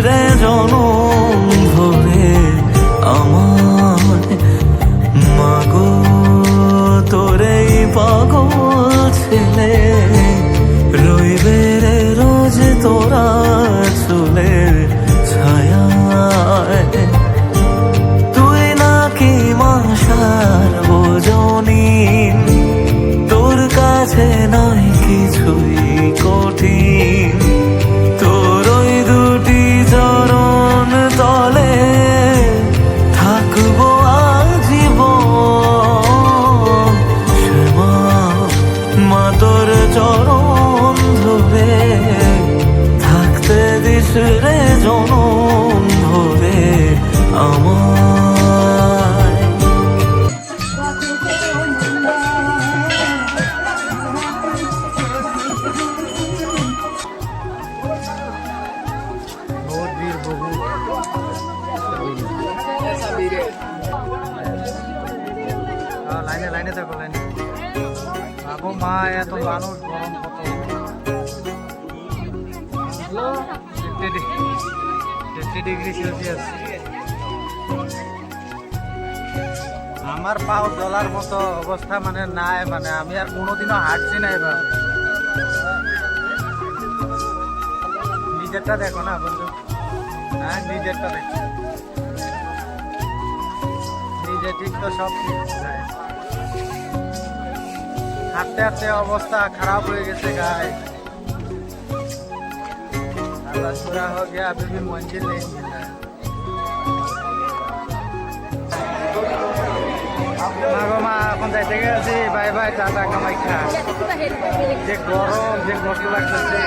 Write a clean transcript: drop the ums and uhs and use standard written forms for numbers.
রে জনম ধরে আমার মাগো তোরে পাগল ছেলে রইবে রে রোজ তোরা চুলের ছায়ায় তুই নাকি মাসার বোঝনি তোর কাছে নাই কিছুই কঠিন তোর ওই দুটি চরণ তলে থাকবো আজীবন শ্যামা মা তোর চরণ ধরে থাকতে দিস রে জনম ধরে আমায় লাইনে লাইনে থাকো লাইনে বাবু মা এত মানুষ গরম কত 50 ডিগ্রি সেলসিয়াস আমার পাও জ্বলার মতো অবস্থা মানে নাই মানে আমি আর কোনোদিনও হাঁটছি না এভাবে নিজেরটা দেখো না বন্ধু হ্যাঁ নিজেরটা দেখো নিজে ঠিক তো সব ঠিক হাঁটতে হাঁটতে অবস্থা খারাপ হয়ে গেছে গায়ে पूरा हो गया अभी भी मंजिल नहीं मिला মা এখন যাইতে গেছি বাই বাই টাটা কামাখ্যা যে গরম যে কষ্ট লাগতেছে